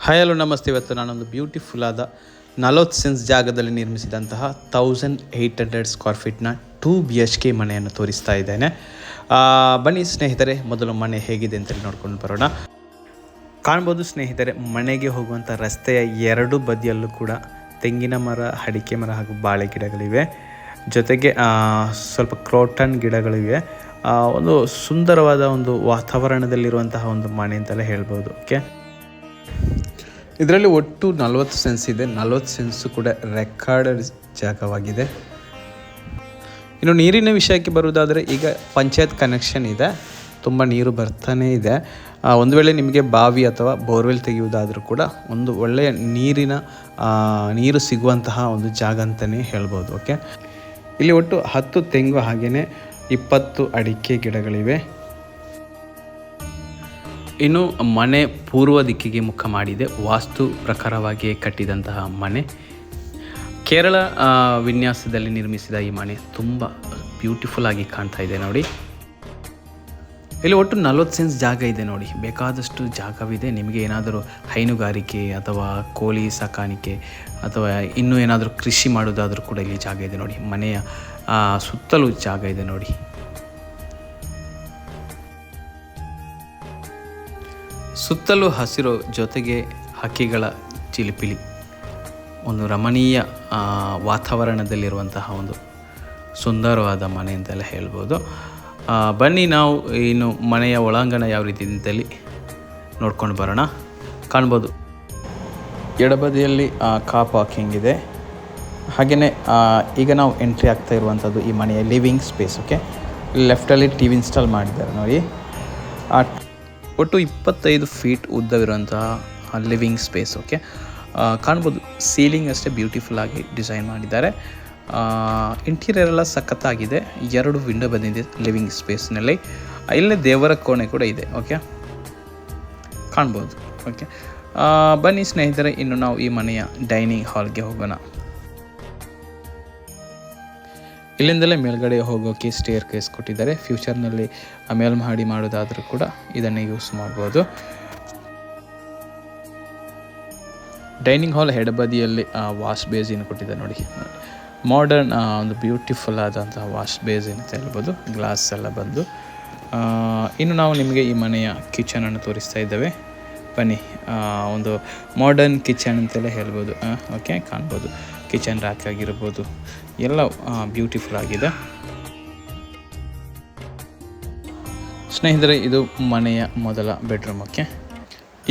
Hi hello ನಮಸ್ತೆ. ಇವತ್ತು ನಾನೊಂದು ಬ್ಯೂಟಿಫುಲ್ ಆದ 40 ಸೆನ್ಸ್ ಜಾಗದಲ್ಲಿ ನಿರ್ಮಿಸಿದಂತಹ 1800 ಸ್ಕ್ವೇರ್ ಫೀಟ್ನ 2 BHK ಮನೆಯನ್ನು ತೋರಿಸ್ತಾ ಇದ್ದೇನೆ. ಬನ್ನಿ ಸ್ನೇಹಿತರೆ, ಮೊದಲು ಮನೆ ಹೇಗಿದೆ ಅಂತೇಳಿ ನೋಡ್ಕೊಂಡು ಬರೋಣ. ಕಾಣ್ಬೋದು ಸ್ನೇಹಿತರೆ, ಮನೆಗೆ ಹೋಗುವಂಥ ರಸ್ತೆಯ ಎರಡು ಬದಿಯಲ್ಲೂ ಕೂಡ ತೆಂಗಿನ ಮರ, ಅಡಿಕೆ ಮರ ಹಾಗೂ ಬಾಳೆ ಗಿಡಗಳಿವೆ. ಜೊತೆಗೆ ಸ್ವಲ್ಪ ಕ್ರೋಟನ್ ಗಿಡಗಳಿವೆ. ಒಂದು ಸುಂದರವಾದ ಒಂದು ವಾತಾವರಣದಲ್ಲಿರುವಂತಹ ಒಂದು ಮನೆ ಅಂತಲೇ ಹೇಳ್ಬೋದು. ಓಕೆ, ಇದರಲ್ಲಿ ಒಟ್ಟು 40 ಸೆನ್ಸ್ ಇದೆ. 40 ಸೆನ್ಸು ಕೂಡ ರೆಕಾರ್ಡೆಡ್ ಜಾಗವಾಗಿದೆ. ಇನ್ನು ನೀರಿನ ವಿಷಯಕ್ಕೆ ಬರುವುದಾದರೆ, ಈಗ ಪಂಚಾಯತ್ ಕನೆಕ್ಷನ್ ಇದೆ, ತುಂಬ ನೀರು ಬರ್ತಾನೇ ಇದೆ. ಒಂದು ವೇಳೆ ನಿಮಗೆ ಬಾವಿ ಅಥವಾ ಬೋರ್ವೆಲ್ ತೆಗೆಯುವುದಾದರೂ ಕೂಡ ಒಂದು ಒಳ್ಳೆಯ ನೀರು ಸಿಗುವಂತಹ ಒಂದು ಜಾಗ ಅಂತಲೇ ಹೇಳ್ಬೋದು. ಓಕೆ, ಇಲ್ಲಿ ಒಟ್ಟು 10 ತೆಂಗು ಹಾಗೆಯೇ 20 ಅಡಿಕೆ ಗಿಡಗಳಿವೆ. ಇನ್ನು ಮನೆ ಪೂರ್ವ ದಿಕ್ಕಿಗೆ ಮುಖ ಮಾಡಿದೆ. ವಾಸ್ತು ಪ್ರಕಾರವಾಗಿ ಕಟ್ಟಿದಂತಹ ಮನೆ. ಕೇರಳ ವಿನ್ಯಾಸದಲ್ಲಿ ನಿರ್ಮಿಸಿದ ಈ ಮನೆ ತುಂಬ ಬ್ಯೂಟಿಫುಲ್ ಆಗಿ ಕಾಣ್ತಾ ಇದೆ ನೋಡಿ. ಇಲ್ಲಿ ಒಟ್ಟು 40 ಸೆನ್ಸ್ ಜಾಗ ಇದೆ ನೋಡಿ. ಬೇಕಾದಷ್ಟು ಜಾಗವಿದೆ. ನಿಮಗೆ ಏನಾದರೂ ಹೈನುಗಾರಿಕೆ ಅಥವಾ ಕೋಳಿ ಸಾಕಾಣಿಕೆ ಅಥವಾ ಇನ್ನೂ ಏನಾದರೂ ಕೃಷಿ ಮಾಡೋದಾದರೂ ಕೂಡ ಇಲ್ಲಿ ಜಾಗ ಇದೆ ನೋಡಿ. ಮನೆಯ ಸುತ್ತಲೂ ಜಾಗ ಇದೆ ನೋಡಿ. ಸುತ್ತಲೂ ಹಸಿರು, ಜೊತೆಗೆ ಹಕ್ಕಿಗಳ ಚಿಲಿಪಿಲಿ, ಒಂದು ರಮಣೀಯ ವಾತಾವರಣದಲ್ಲಿರುವಂತಹ ಒಂದು ಸುಂದರವಾದ ಮನೆ ಅಂತೆಲ್ಲ ಹೇಳ್ಬೋದು. ಬನ್ನಿ ನಾವು ಇನ್ನು ಮನೆಯ ಒಳಾಂಗಣ ಯಾವ ರೀತಿ ಅಂತೇಳಿ ನೋಡ್ಕೊಂಡು ಬರೋಣ. ಕಾಣ್ಬೋದು ಎಡಬದಿಯಲ್ಲಿ ಕಾರ್ ಪಾರ್ಕಿಂಗ್ ಇದೆ. ಹಾಗೆಯೇ ಈಗ ನಾವು ಎಂಟ್ರಿ ಆಗ್ತಾ ಇರುವಂಥದ್ದು ಈ ಮನೆಯ ಲಿವಿಂಗ್ ಸ್ಪೇಸ್. ಓಕೆ, ಲೆಫ್ಟಲ್ಲಿ TV ಇನ್ಸ್ಟಾಲ್ ಮಾಡಿದ್ದಾರೆ ನೋಡಿ. ಒಟ್ಟು 25 ಫೀಟ್ ಉದ್ದವಿರುವಂತಹ ಲಿವಿಂಗ್ ಸ್ಪೇಸ್. ಓಕೆ, ಕಾಣ್ಬೋದು ಸೀಲಿಂಗ್ ಅಷ್ಟೇ ಬ್ಯೂಟಿಫುಲ್ ಆಗಿ ಡಿಸೈನ್ ಮಾಡಿದ್ದಾರೆ. ಇಂಟೀರಿಯರ್ ಎಲ್ಲ ಸಖತ್ತಾಗಿದೆ. 2 ವಿಂಡೋ ಬಂದಿದೆ ಲಿವಿಂಗ್ ಸ್ಪೇಸ್ನಲ್ಲಿ. ಇಲ್ಲೇ ದೇವರ ಕೋಣೆ ಕೂಡ ಇದೆ. ಓಕೆ, ಕಾಣ್ಬೋದು. ಓಕೆ, ಬನ್ನಿ ಸ್ನೇಹಿತರೆ, ಇನ್ನು ನಾವು ಈ ಮನೆಯ ಡೈನಿಂಗ್ ಹಾಲ್ಗೆ ಹೋಗೋಣ. ಇಲ್ಲಿಂದಲೇ ಮೇಲ್ಗಡೆ ಹೋಗೋಕ್ಕೆ ಸ್ಟೇರ್ ಕೇಸ್ ಕೊಟ್ಟಿದ್ದಾರೆ. ಫ್ಯೂಚರ್ನಲ್ಲಿ ಮೇಲ್ಮಹಡಿ ಮಾಡೋದಾದರೂ ಕೂಡ ಇದನ್ನು ಯೂಸ್ ಮಾಡ್ಬೋದು. ಡೈನಿಂಗ್ ಹಾಲ್ ಎಡಬದಿಯಲ್ಲಿ ವಾಶ್ ಬೇಸಿನ್ ಕೊಟ್ಟಿದ್ದಾರೆ ನೋಡಿ. ಮಾಡರ್ನ್ ಒಂದು ಬ್ಯೂಟಿಫುಲ್ ಆದಂತಹ ವಾಶ್ ಬೇಸಿನ್ ಅಂತ ಹೇಳ್ಬೋದು. ಗ್ಲಾಸ್ ಎಲ್ಲ ಬಂದು. ಇನ್ನು ನಾವು ನಿಮಗೆ ಈ ಮನೆಯ ಕಿಚನನ್ನು ತೋರಿಸ್ತಾ ಇದ್ದೇವೆ. ಬನ್ನಿ, ಒಂದು ಮಾಡರ್ನ್ ಕಿಚನ್ ಅಂತಲೇ ಹೇಳ್ಬೋದು. ಓಕೆ, ಕಾಣ್ಬೋದು ಕಿಚನ್ ರ್ಯಾಕ್ ಆಗಿರ್ಬೋದು, ಎಲ್ಲ ಬ್ಯೂಟಿಫುಲ್ ಆಗಿದೆ. ಸ್ನೇಹಿತರೆ, ಇದು ಮನೆಯ ಮೊದಲ ಬೆಡ್ರೂಮ್. ಓಕೆ,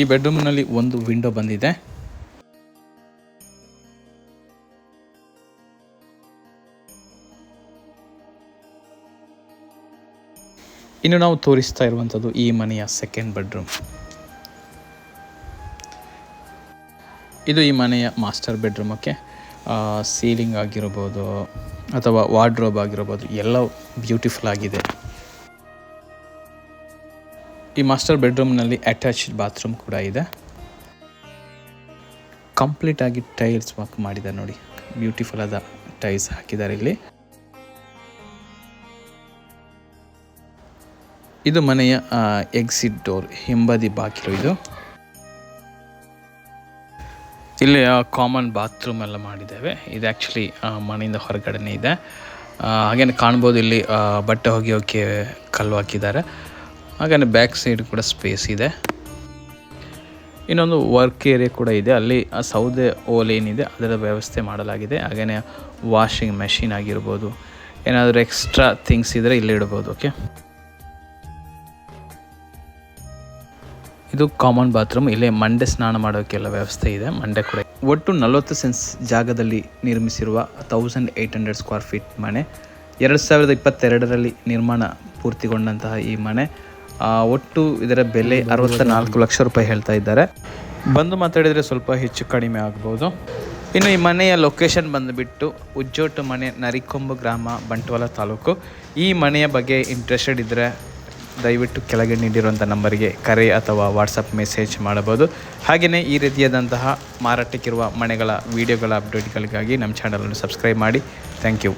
ಈ ಬೆಡ್ರೂಮ್ನಲ್ಲಿ ಒಂದು ವಿಂಡೋ ಬಂದಿದೆ. ಇನ್ನು ನಾವು ತೋರಿಸ್ತಾ ಇರುವಂಥದ್ದು ಈ ಮನೆಯ ಸೆಕೆಂಡ್ ಬೆಡ್ರೂಮ್. ಇದು ಈ ಮನೆಯ ಮಾಸ್ಟರ್ ಬೆಡ್ರೂಮ್. ಓಕೆ, ಸೀಲಿಂಗ್ ಆಗಿರ್ಬೋದು ಅಥವಾ ವಾರ್ಡ್ರೋಬ್ ಆಗಿರ್ಬೋದು, ಎಲ್ಲ ಬ್ಯೂಟಿಫುಲ್ ಆಗಿದೆ. ಈ ಮಾಸ್ಟರ್ ಬೆಡ್ರೂಮ್ನಲ್ಲಿ ಅಟ್ಯಾಚ್ಡ್ ಬಾತ್ರೂಮ್ ಕೂಡ ಇದೆ. ಕಂಪ್ಲೀಟ್ ಆಗಿ ಟೈಲ್ಸ್ ವರ್ಕ್ ಮಾಡಿದ್ದಾರೆ ನೋಡಿ. ಬ್ಯೂಟಿಫುಲ್ ಆದ ಟೈಲ್ಸ್ ಹಾಕಿದ್ದಾರೆ ಇಲ್ಲಿ. ಇದು ಮನೆಯ ಎಕ್ಸಿಟ್ ಡೋರ್, ಹಿಂಬದಿ ಬಾಗಿಲು. ಇಲ್ಲಿ ಕಾಮನ್ ಬಾತ್ರೂಮ್ ಎಲ್ಲ ಮಾಡಿದ್ದೇವೆ. ಇದು ಆ್ಯಕ್ಚುಲಿ ಮನೆಯಿಂದ ಹೊರಗಡೆನೇ ಇದೆ. ಹಾಗೇನೆ ಕಾಣ್ಬೋದು, ಇಲ್ಲಿ ಬಟ್ಟೆ ಒಗೆಯೋಕ್ಕೆ ಕಲ್ಲು ಹಾಕಿದ್ದಾರೆ. ಹಾಗೆಯೇ ಬ್ಯಾಕ್ ಸೈಡ್ ಕೂಡ ಸ್ಪೇಸ್ ಇದೆ. ಇನ್ನೊಂದು ವರ್ಕ್ ಏರಿಯಾ ಕೂಡ ಇದೆ. ಅಲ್ಲಿ ಸೌದೆ ಓಲೆ ಏನಿದೆ ಅದರ ವ್ಯವಸ್ಥೆ ಮಾಡಲಾಗಿದೆ. ಹಾಗೆಯೇ ವಾಷಿಂಗ್ ಮೆಷಿನ್ ಆಗಿರ್ಬೋದು, ಏನಾದರೂ ಎಕ್ಸ್ಟ್ರಾ ಥಿಂಗ್ಸ್ ಇದ್ದರೆ ಇಲ್ಲಿ ಇಡ್ಬೋದು. ಓಕೆ, ಇದು ಕಾಮನ್ ಬಾತ್ರೂಮ್. ಇಲ್ಲೇ ಮಂಡೆ ಸ್ನಾನ ಮಾಡೋಕ್ಕೆಲ್ಲ ವ್ಯವಸ್ಥೆ ಇದೆ. ಮಂಡೆ ಕೂಡ. ಒಟ್ಟು 40 ಸೆನ್ಸ್ ಜಾಗದಲ್ಲಿ ನಿರ್ಮಿಸಿರುವ 1800 ಸ್ಕ್ವೇರ್ ಫೀಟ್ ಮನೆ. 2022ರಲ್ಲಿ ನಿರ್ಮಾಣ ಪೂರ್ತಿಗೊಂಡಂತಹ ಈ ಮನೆ. ಒಟ್ಟು ಇದರ ಬೆಲೆ 64 ಲಕ್ಷ ರೂಪಾಯಿ ಹೇಳ್ತಾ ಇದ್ದಾರೆ. ಬಂದು ಮಾತಾಡಿದರೆ ಸ್ವಲ್ಪ ಹೆಚ್ಚು ಕಡಿಮೆ ಆಗ್ಬೋದು. ಇನ್ನು ಈ ಮನೆಯ ಲೊಕೇಶನ್ ಬಂದುಬಿಟ್ಟು ಉಜ್ಜೋಟು ಮನೆ, ನರಿಕೊಂಬು ಗ್ರಾಮ, ಬಂಟ್ವಾಳ ತಾಲೂಕು. ಈ ಮನೆಯ ಬಗ್ಗೆ ಇಂಟ್ರೆಸ್ಟೆಡ್ ಇದ್ದರೆ ದಯವಿಟ್ಟು ಕೆಳಗೆ ನೀಡಿರುವಂಥ ನಂಬರಿಗೆ ಕರೆ ಅಥವಾ ವಾಟ್ಸಪ್ ಮೆಸೇಜ್ ಮಾಡಬಹುದು. ಹಾಗೆಯೇ ಈ ರೀತಿಯಾದಂತಹ ಮಾರಾಟಕ್ಕಿರುವ ಮನೆಗಳ ವಿಡಿಯೋಗಳ ಅಪ್ಡೇಟ್ಗಳಿಗಾಗಿ ನಮ್ಮ ಚಾನಲನ್ನು ಸಬ್ಸ್ಕ್ರೈಬ್ ಮಾಡಿ. Thank you.